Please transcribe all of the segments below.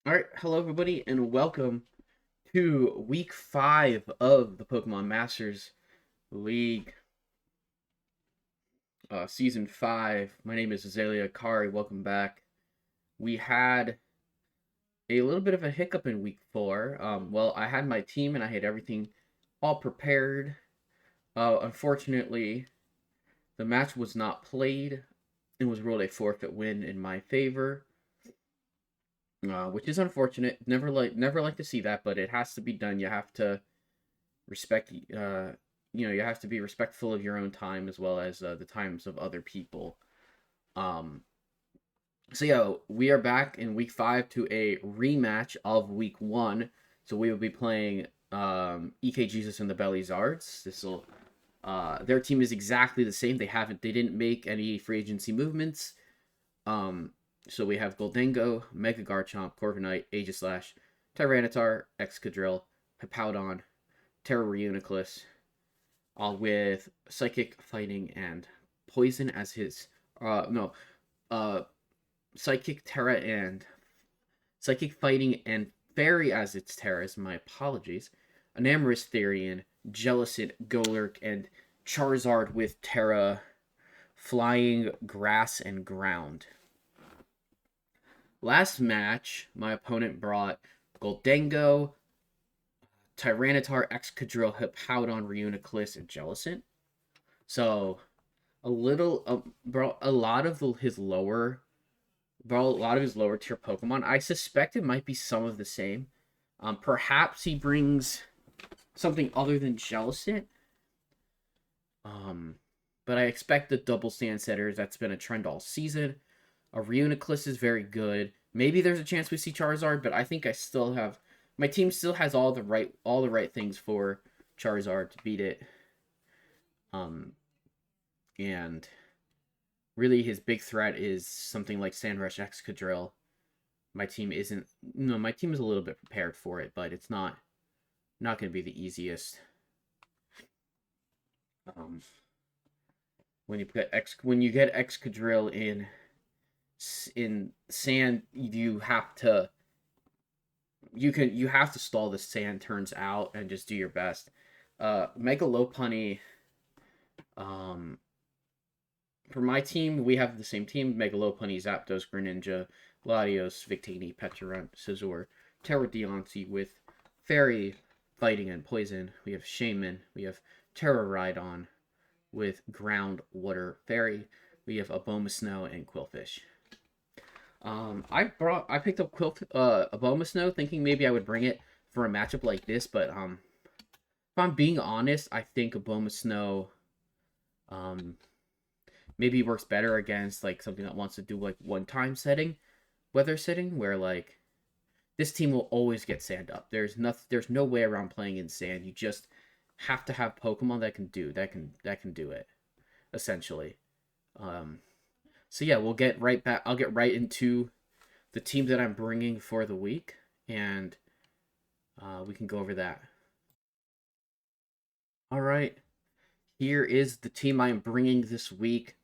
All right, hello everybody, and welcome to week 5 of the Pokemon Masters League, season 5. My name is Azalea Kari. Welcome back. We had a little bit of a hiccup in week 4. Well, I had my team and I had everything all prepared. Unfortunately, the match was not played. It was ruled a forfeit win in my favor, which is unfortunate. Never like to see that, but it has to be done. You have to respect you have to be respectful of your own time as well as the times of other people. um so yeah, we are back in week 5 to a rematch of week 1. So we will be playing EK Jesus and the Bellyzards. This will their team is exactly the same. They didn't make any free agency movements. So we have Goldengo, Mega Garchomp, Corviknight, Aegislash, Tyranitar, Excadrill, Hippowdon, Terra Reuniclus, all with Psychic, Fighting, and Poison as his. No. Uh, Psychic, Terra, and. Psychic, Fighting, and Fairy as its Terras. My apologies. Enamorous Therian, Jellicent, Golurk, and Charizard with Terra, Flying, Grass, and Ground. Last match, my opponent brought Goldengo, Tyranitar, Excadrill, Hippowdon, Reuniclus, and Jellicent. So a lot of his lower, bro, a lot of his lower tier Pokemon. I suspect it might be some of the same. Perhaps he brings something other than Jellicent. Um, but I expect the double stand setters. That's been a trend all season. A Reuniclus is very good. Maybe there's a chance we see Charizard, but I think I still have my team still has all the right things for Charizard to beat it. Um, and really his big threat is something like Sandrush Excadrill. My team is a little bit prepared for it, but it's not going to be the easiest. Um, when you get Excadrill in sand, you have to stall the sand turns out and just do your best. Mega Lopunny, um, for my team, we have the same team: Megalopunny, Zapdos, Greninja, Latios, Victini, Petarant, Scizor, Terra Deontay with Fairy, Fighting, and Poison. We have Shaman. We have Terra Rhydon with Ground, Water, Fairy. We have Abomasnow and Quillfish. I picked up Abomasnow thinking maybe I would bring it for a matchup like this, but if I'm being honest, I think Abomasnow um maybe works better against like something that wants to do like one time weather setting, where like this team will always get sand up. There's no way around playing in sand. You just have to have Pokemon that can do it, essentially. Um, so yeah, we'll get right back. I'll get right into the team that I'm bringing for the week, and we can go over that. All right, here is the team I am bringing this week.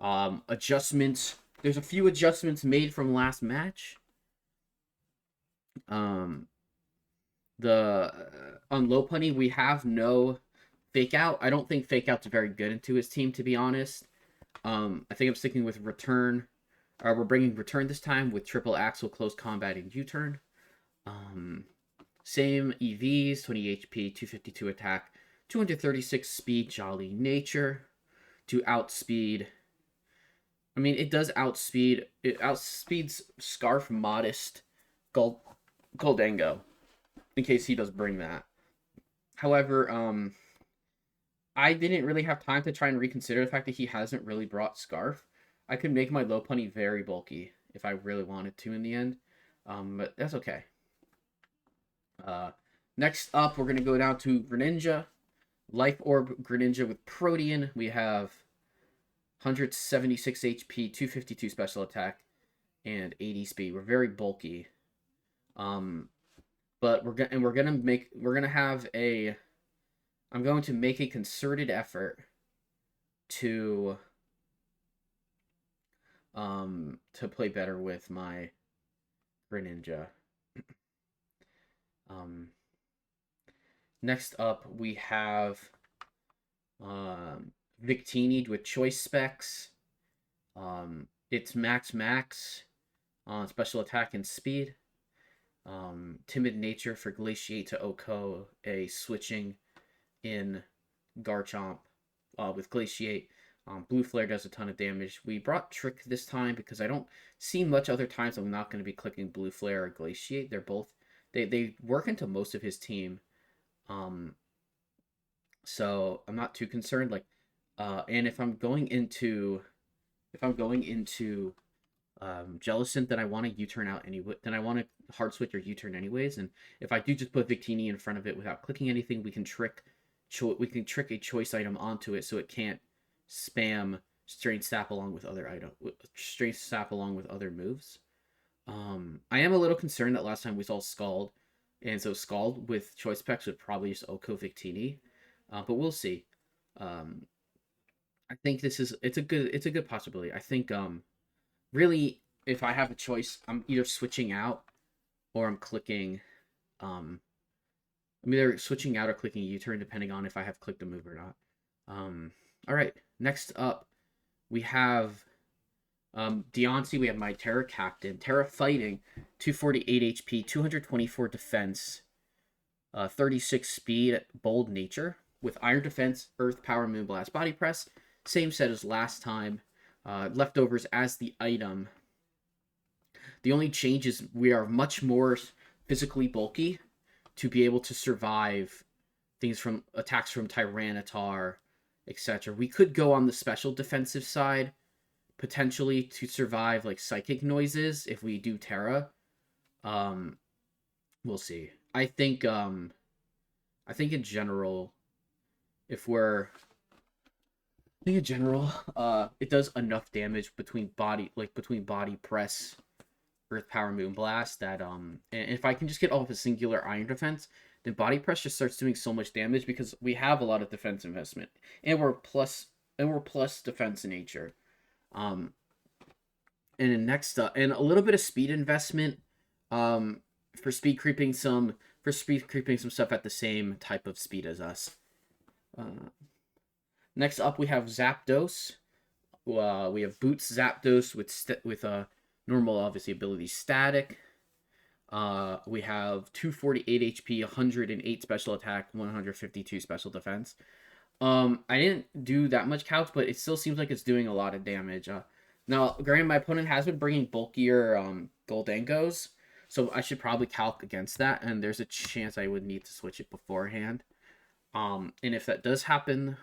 Adjustments. There's a few adjustments made from last match. Um, the on Lopunny we have no fake out. I don't think fake out's very good into his team, to be honest. I think I'm sticking with return. We're bringing return this time with triple axle, close combat, and U-turn. Um, Same EVs: 20 HP, 252 attack, 236 speed, jolly nature to outspeed. I mean, it does outspeed. It outspeeds Scarf, Modest, Gold, Goldango, in case he does bring that. However, I didn't really have time to try and reconsider the fact that he hasn't really brought Scarf. I could make my Lopunny very bulky if I really wanted to in the end, but that's okay. Uh, Next up, we're gonna go down to Greninja, Life Orb Greninja with Protean. We have 176 HP, 252 special attack, and 80 speed. We're very bulky. Um, but we're gonna have a. I'm going to make a concerted effort to to play better with my Greninja. Um, Next up, we have um, Victini with choice specs. It's max on special attack and speed. Timid nature for Glaciate to Oko, a switching in Garchomp with Glaciate. Blue Flare does a ton of damage. We brought Trick this time because I don't see much other times I'm not going to be clicking Blue Flare or Glaciate. They're both they work into most of his team. Um, so I'm not too concerned. And if I'm going into Jellicent, then I want to U-turn out anyway. Then I want to hard switch or U-turn anyways. And if I do just put Victini in front of it without clicking anything, we can trick a choice item onto it so it can't spam Strange Sap along with other moves. I am a little concerned that last time we saw Scald, and so Scald with choice specs would probably just Oko Victini, but we'll see. Um, I think it's a good possibility. I think really if I have a choice, I'm either switching out or um I'm either switching out or clicking U-turn depending on if I have clicked a move or not. All right, next up we have Deontay. We have my Terra Captain, Terra Fighting, 248 HP, 224 defense, 36 speed, bold nature with Iron Defense, Earth Power, Moonblast, Body Press. Same set as last time. Leftovers as the item. The only change is we are much more physically bulky to be able to survive things from attacks from Tyranitar, etc. We could go on the special defensive side potentially to survive like psychic noises if we do Terra. We'll see. I think in general, if we're I think in general, it does enough damage between body press, Earth Power, Moonblast that and if I can just get off a singular Iron Defense, then body press just starts doing so much damage because we have a lot of defense investment and we're plus defense in nature. Um, and then next up, and a little bit of speed investment, um, for speed creeping some stuff at the same type of speed as us. Uh, Next up, we have Zapdos. We have Boots Zapdos with a normal, obviously, ability static. We have 248 HP, 108 special attack, 152 special defense. I didn't do that much calcs, but it still seems like it's doing a lot of damage. Now, granted, my opponent has been bringing bulkier Goldengos, so I should probably calc against that, and there's a chance I would need to switch it beforehand. And if that does happen,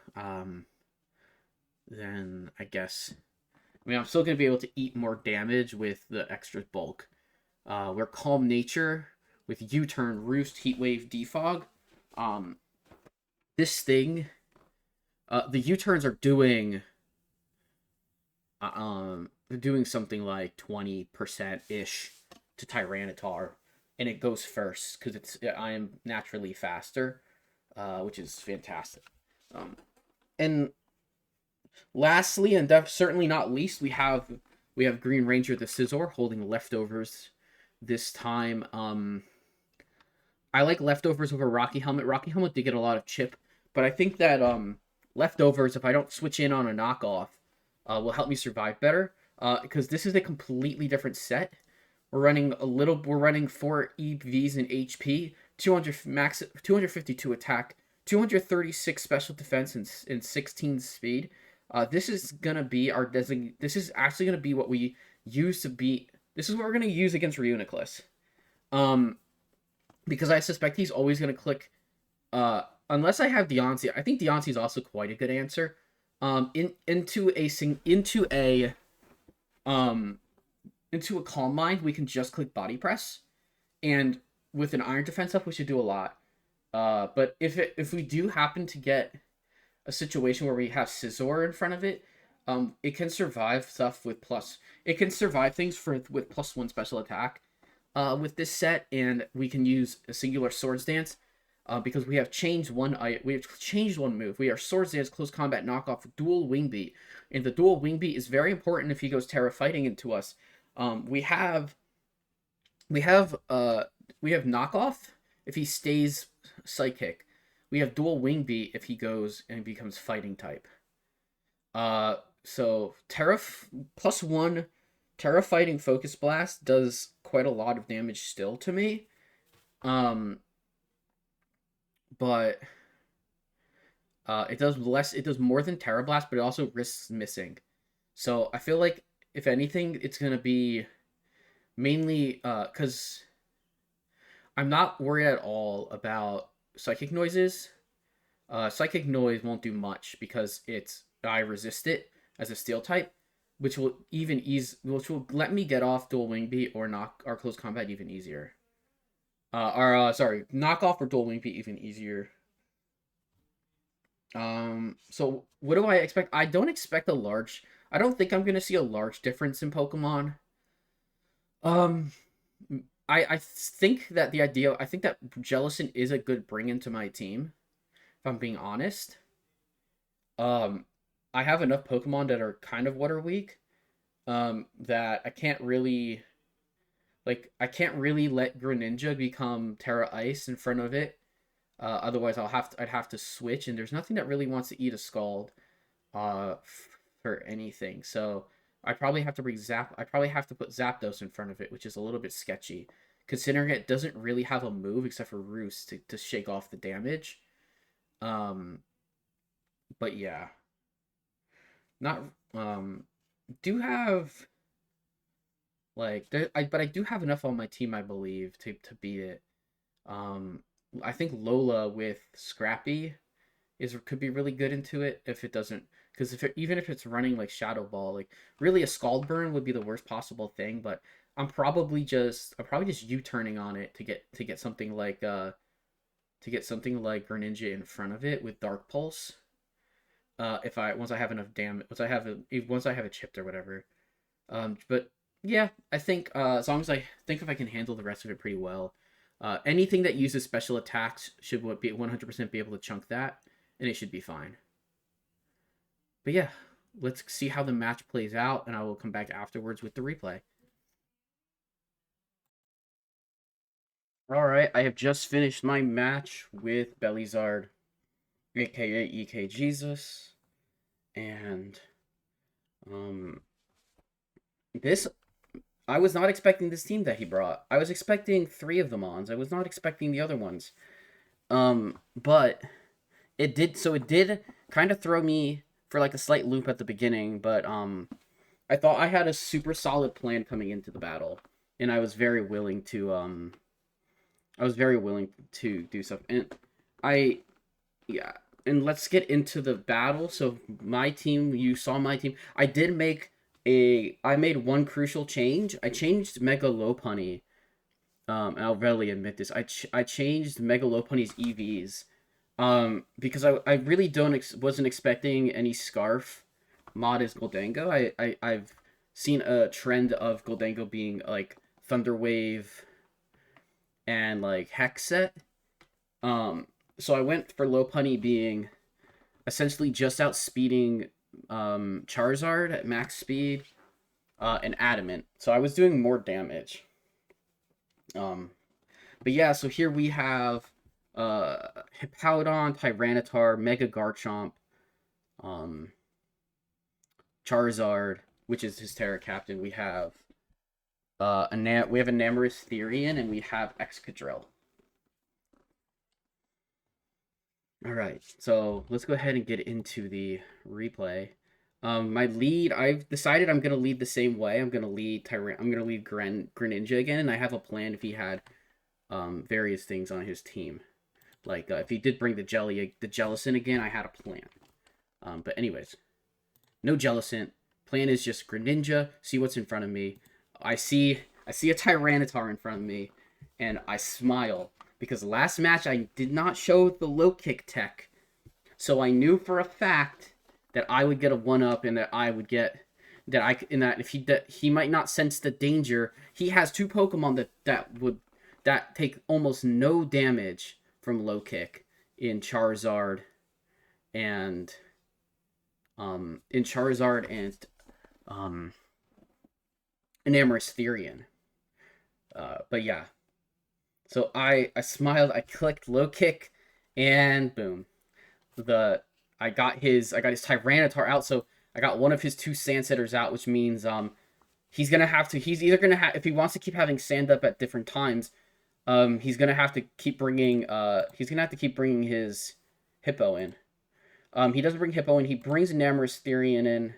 then I guess, I mean, I'm still going to be able to eat more damage with the extra bulk. We're Calm Nature with U-Turn, Roost, Heat Wave, Defog. This thing, the U-Turns are doing, they're doing something like 20%-ish to Tyranitar, and it goes first because I am naturally faster, which is fantastic. And lastly, and certainly not least, we have Green Ranger the Scizor holding Leftovers this time. I like Leftovers over Rocky Helmet. Rocky Helmet did get a lot of chip, but I think that Leftovers, if I don't switch in on a knockoff, will help me survive better. Because this is a completely different set. We're running 4 EVs in HP, 252 attack, 236 special defense, and 16 speed. This is gonna be This is actually gonna be what we use to beat. This is what we're gonna use against Reuniclus. Because I suspect he's always gonna click. Unless I have Deontay, I think Deontay is also quite a good answer. Into a Calm Mind, we can just click Body Press, and with an Iron Defense up, we should do a lot. But if we do happen to get a situation where we have Scizor in front of it, it can survive stuff with plus. It can survive things with +1 special attack. With this set, and we can use a singular Swords Dance, because we have changed one move. We are Swords Dance, Close Combat, Knockoff, Dual Wing Beat, and the Dual Wing Beat is very important if he goes Terra Fighting into us. We have knockoff if he stays psychic. We have dual wing beat if he goes and becomes fighting type. So Terra +1 Terra fighting focus blast does quite a lot of damage still to me. But it does less. It does more than Terra blast, but it also risks missing. So I feel like if anything, it's gonna be mainly because I'm not worried at all about psychic noises. Psychic noise won't do much because I resist it as a steel type, which will which will let me get off dual wing beat or knock our close combat even easier. Sorry, knock off or dual wing beat even easier. So what do I expect? I don't expect a large. I don't think I'm gonna see a large difference in Pokemon. Um, I think that I think that Jellicent is a good bring into my team. If I'm being honest, um, I have enough Pokemon that are kind of water weak. That I can't really let Greninja become Terra Ice in front of it. Otherwise, I'd have to switch, and there's nothing that really wants to eat a Scald, uh, for anything. So I probably have to bring Zap. I probably have to put Zapdos in front of it, which is a little bit sketchy, considering it doesn't really have a move except for Roost to shake off the damage. Um, but yeah, not do have but I do have enough on my team, I believe, to beat it. Um, I think Lola with Scrappy could be really good into it if it doesn't, because even if it's running like Shadow Ball, like really a Scald Burn would be the worst possible thing. But I'm probably just U-turning on it to get something like Greninja in front of it with Dark Pulse. If I once I have enough damage, once I have it chipped or whatever. But yeah, I think as long as I think if I can handle the rest of it pretty well, anything that uses special attacks should be 100% be able to chunk that, and it should be fine. But yeah, let's see how the match plays out, and I will come back afterwards with the replay. All right, I have just finished my match with Bellyzard, aka EK Jesus, and um, this I was not expecting this team that he brought. I was expecting 3 of the Mons. I was not expecting the other ones. But it did kind of throw me for like a slight loop at the beginning, but I thought I had a super solid plan coming into the battle, and I was very willing to do stuff. And I yeah, and let's get into the battle. So my team, you saw my team. I made one crucial change. I changed Mega Lopunny. And I'll readily admit this. I changed Mega Lopunny's EVs. Because I really wasn't expecting any Scarf mod as Goldango. I've seen a trend of Goldango being like Thunder Wave and like Hex Set. So I went for Lopunny being essentially just outspeeding Charizard at max speed and Adamant. So I was doing more damage. But yeah, so here we have Hippowdon, Tyranitar, Mega Garchomp, Charizard, which is his Terra Captain. We have we have Enamorous Therian, and we have Excadrill. All right, so let's go ahead and get into the replay. My lead, I've decided I'm gonna lead the same way. I'm gonna lead Greninja again, and I have a plan if he had various things on his team. Like if he did bring the Jellicent again, I had a plan. But anyways, no Jellicent. Plan is just Greninja. See what's in front of me. I see a Tyranitar in front of me, and I smile because last match I did not show the low kick tech, so I knew for a fact that I would get a 1-up and that I would get that if he might not sense the danger. He has 2 Pokemon that take almost no damage from low kick in Charizard and Enamorous Therian. But yeah. So I smiled, I clicked low kick, and boom. I got his Tyranitar out, so I got one of his two Sand Setters out, which means he's either gonna have, if he wants to keep having sand up at different times, he's gonna have to keep bringing his Hippo in. He doesn't bring Hippo in, he brings Namorous Therian in.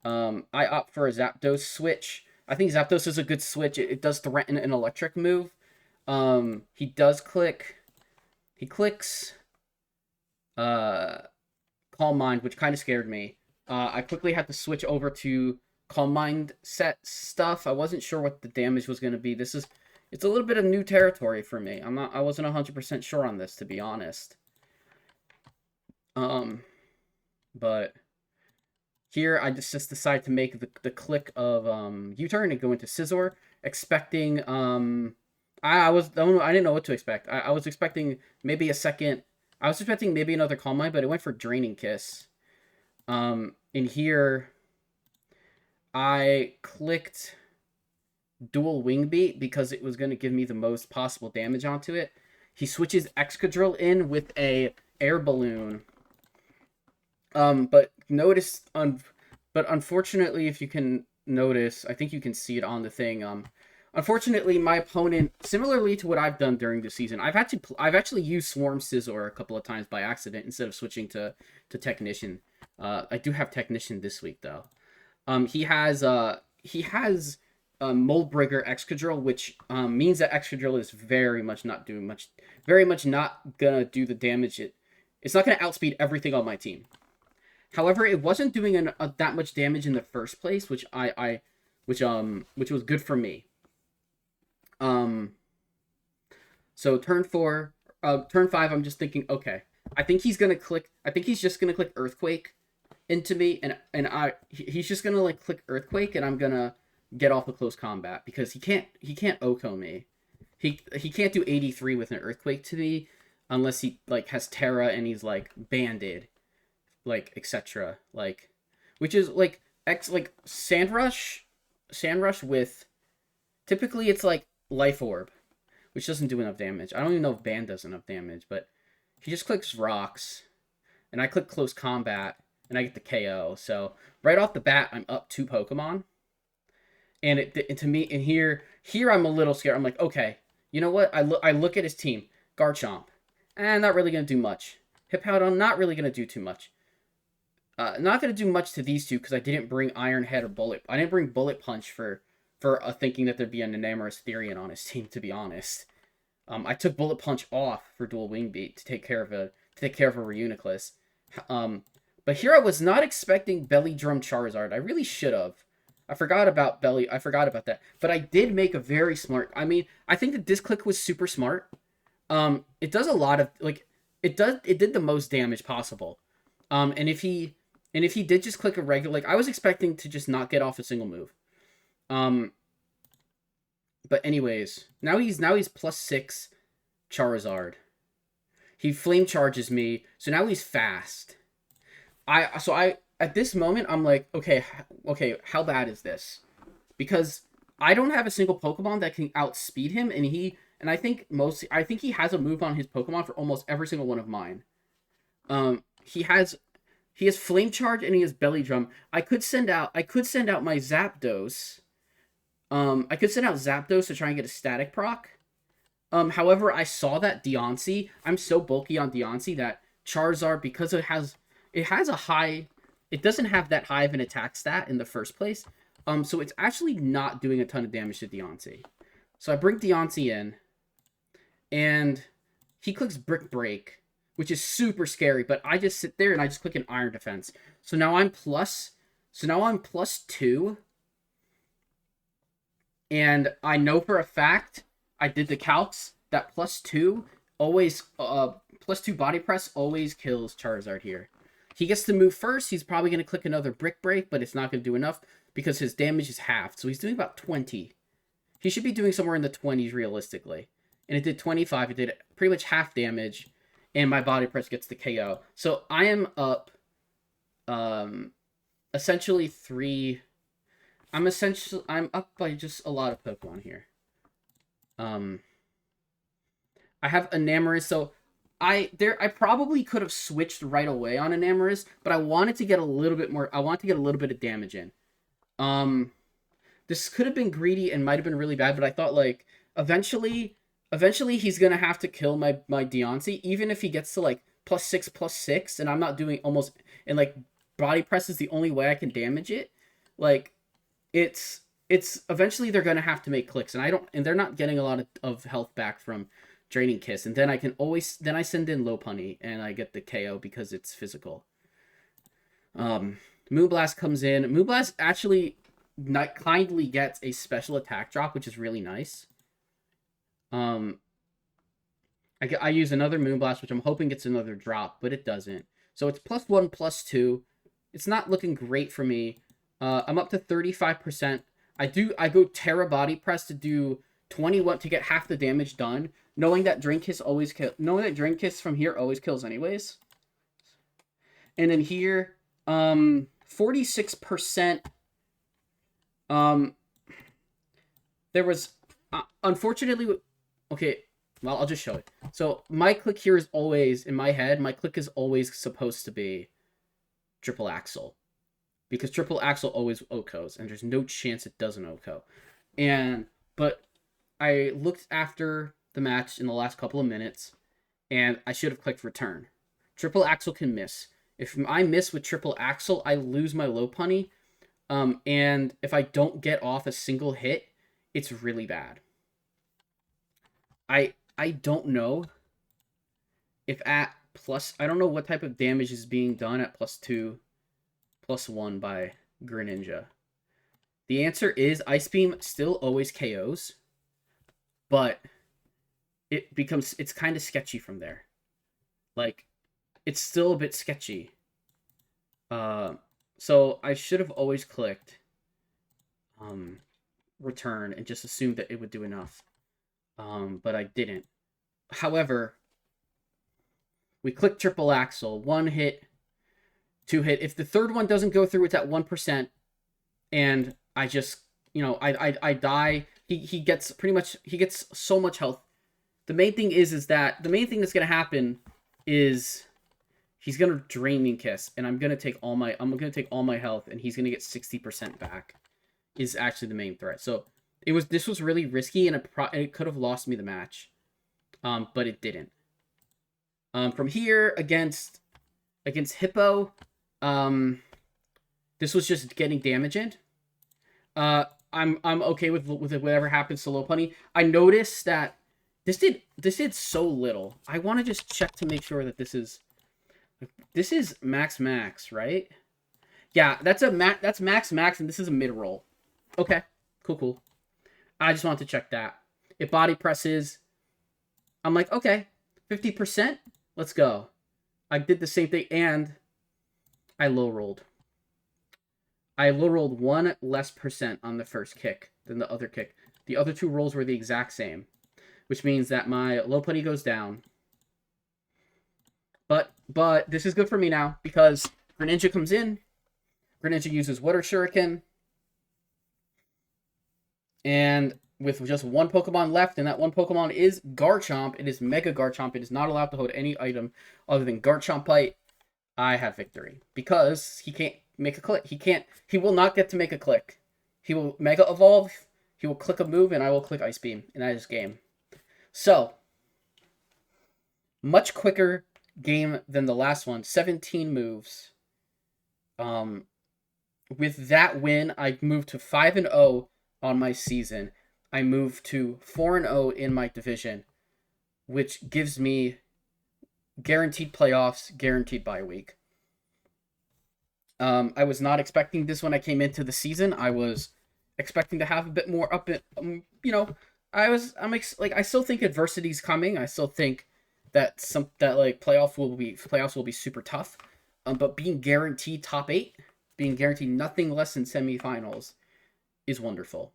I opt for a Zapdos switch. I think Zapdos is a good switch. It does threaten an electric move. He does click. He clicks Calm Mind, which kind of scared me. I quickly had to switch over to Calm Mind set stuff. I wasn't sure what the damage was going to be. It's a little bit of new territory for me. I wasn't 100% sure on this, to be honest. But here I just decided to make the click of U-turn and go into Scizor, expecting I didn't know what to expect. I was expecting maybe a second. I was expecting maybe another Calm Mind, but it went for Draining Kiss. In here, I clicked Dual Wing Beat because it was going to give me the most possible damage onto it. He switches Excadrill in with a Air Balloon. But unfortunately, if you can notice, I think you can see it on the thing. Unfortunately, my opponent, similarly to what I've done during the season, I've actually used Swarm Scizor a couple of times by accident instead of switching to Technician. I do have Technician this week though. He has Moldbrigger Excadrill, which means that Excadrill is very much not gonna do the damage. It's not gonna outspeed everything on my team. However, it wasn't doing that much damage in the first place, which was good for me. So turn 5, I'm just thinking, okay, I think he's just gonna click Earthquake into me, and he's just gonna like click Earthquake, and I'm gonna get off the close combat because he can't Oko me. He can't do 83 with an Earthquake to me unless he like has Terra and he's like banded, like etc. Like, which is like Sand Rush with typically it's like Life Orb, which doesn't do enough damage. I don't even know if Ban does enough damage, but he just clicks Rocks, and I click Close Combat, and I get the KO. So right off the bat, I'm up 2 Pokemon, and to me, and here I'm a little scared. I'm like, okay, you know what? I look at his team, Garchomp, not really gonna do much. Hippowdon, not really gonna do too much. Not gonna do much to these two because I didn't bring Iron Head or Bullet. I didn't bring Bullet Punch for thinking that there'd be an Enamorous Therian on his team, to be honest. I took Bullet Punch off for Dual Wing Beat to take care of a Reuniclus. But here I was not expecting Belly Drum Charizard. I really should have. I forgot about that. But I did make a very smart. I mean, I think that this click was super smart. It does a lot of it did the most damage possible. And if he did just click a regular, I was expecting to just not get off a single move. But anyways, now he's +6 Charizard. He flame charges me, so now he's fast. At this moment I'm like, okay, how bad is this? Because I don't have a single Pokemon that can outspeed him, and I think he has a move on his Pokemon for almost every single one of mine. He has Flame Charge and he has Belly Drum. I could send out my Zapdos. I could send out Zapdos to try and get a static proc. However, I saw that Deontay, I'm so bulky on Deontay that Charizard, because it has a high, it doesn't have that high of an attack stat in the first place. So it's actually not doing a ton of damage to Deontay. So I bring Deontay in, and he clicks Brick Break, which is super scary, but I just sit there and I just click an Iron Defense. So now I'm +2. And I know for a fact, I did the calcs, that +2 always, +2 Body Press always kills Charizard here. He gets to move first. He's probably going to click another Brick Break, but it's not going to do enough because his damage is halved. So he's doing about 20. He should be doing somewhere in the 20s realistically. And it did 25. It did pretty much half damage, and my Body Press gets the KO. So I am up essentially 3... I'm up by just a lot of Pokemon here. I have Enamorous, so I probably could have switched right away on Enamorous, but I wanted to get a little bit more. I want to get a little bit of damage in. Um, this could have been greedy and might have been really bad, but I thought like eventually he's gonna have to kill my Deontay, even if he gets to like +6/+6, and I'm not doing almost, and like body press is the only way I can damage it. Like it's eventually they're gonna have to make clicks, and they're not getting a lot of health back from draining kiss, and then I send in low punny and I get the KO because it's physical. Moonblast comes in. Moonblast actually not kindly gets a special attack drop, which is really nice. I use another Moonblast, which I'm hoping gets another drop, but it doesn't. So it's +1/+2. It's not looking great for me. I'm up to 35%. I go Terra Body Press to do 21 to get half the damage done, knowing that Drain Kiss from here always kills anyways. And then here, 46%. There was unfortunately, okay. Well, I'll just show it. So my click here is always, in my head, my click is always supposed to be triple axle. Because triple axle always OHKOs, and there's no chance it doesn't OHKO. But I looked after the match in the last couple of minutes, and I should have clicked return. Triple axle can miss. If I miss with triple axle, I lose my low punny. And if I don't get off a single hit, it's really bad. I don't know if at plus, I don't know what type of damage is being done at +2/+1 by Greninja. The answer is Ice Beam still always KOs, but it's kind of sketchy from there. Like, it's still a bit sketchy. So I should have always clicked return and just assumed that it would do enough. But I didn't. However, we click triple axle, 1 hit, 2 hit. If the third one doesn't go through, it's at 1%, and I just, I die. He gets so much health. The main thing that's gonna happen is he's gonna drain me Kiss, and I'm gonna take all my health, and he's gonna get 60% back. Is actually the main threat. So this was really risky, and it could have lost me the match, but it didn't. From here against Hippo, this was just getting damage in. I'm okay with whatever happens to low punny. I noticed that this did so little. I want to just check to make sure that this is max, right? Yeah, that's max, and this is a mid roll. Okay, cool. I just want to check that. It body presses. I'm like, okay, 50%. Let's go. I did the same thing, and I low rolled. I low rolled 1 less percent on the first kick than the other kick. The other 2 rolls were the exact same, which means that my low punny goes down. But this is good for me now because Greninja comes in. Greninja uses Water Shuriken. And with just 1 Pokemon left, and that 1 Pokemon is Garchomp. It is Mega Garchomp. It is not allowed to hold any item other than Garchomp Bite. I have victory. Because he can't make a click. He will not get to make a click. He will Mega Evolve, he will click a move, and I will click Ice Beam. And that is game. So, much quicker game than the last one. 17 moves. With that win, I moved to 5-0 on my season. I moved to 4-0 in my division, which gives me guaranteed playoffs, guaranteed bye week. I was not expecting this when I came into the season. I was expecting to have a bit more up. I still think adversity's coming. I still think that playoffs will be super tough. But being guaranteed top 8, being guaranteed nothing less than semifinals, is wonderful.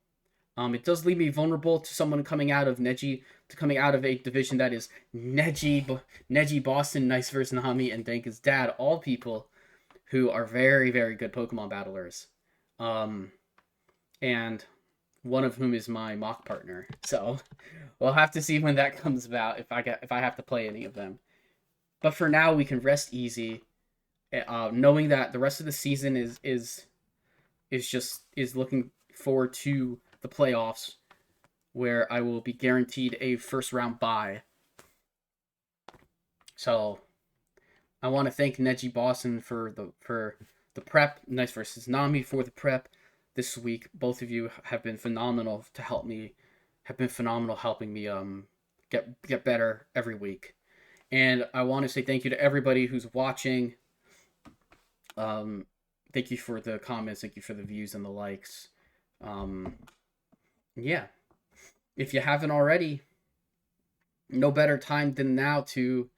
It does leave me vulnerable to someone coming out of a division that is Neji, Boston, Nice vs. Nami, and Danka's dad, all people who are very, very good Pokemon battlers. And one of whom is my mock partner. So, we'll have to see when that comes about if I have to play any of them. But for now, we can rest easy, knowing that the rest of the season is looking forward to the playoffs, where I will be guaranteed a first round bye. So I want to thank Neji Boston for the prep. Nice versus Nami for the prep this week. Both of you have been phenomenal to help me. Have been phenomenal helping me get better every week. And I want to say thank you to everybody who's watching. Thank you for the comments. Thank you for the views and the likes. Yeah. If you haven't already, no better time than now to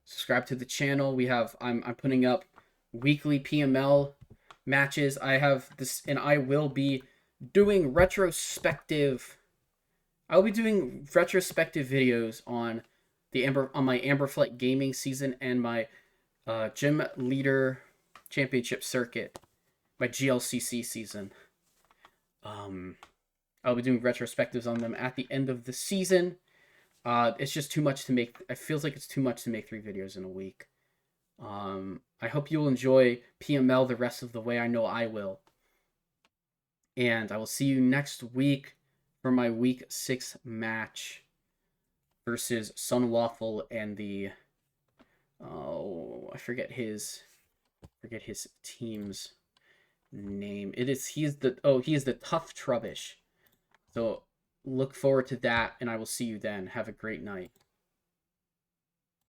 subscribe to the channel. I'm putting up weekly PML matches. I have this, and I will be doing retrospective. I'll be doing retrospective videos on my Amber Flight gaming season and my Gym Leader Championship circuit, my GLCC season. I'll be doing retrospectives on them at the end of the season. It's just too much to make. It feels like it's too much to make 3 videos in a week. I hope you'll enjoy PML the rest of the way. I know I will. And I will see you next week for my week 6 match versus Sunwaffle and the I forget his team's name. He is the Tough Trubbish. So look forward to that, and I will see you then. Have a great night.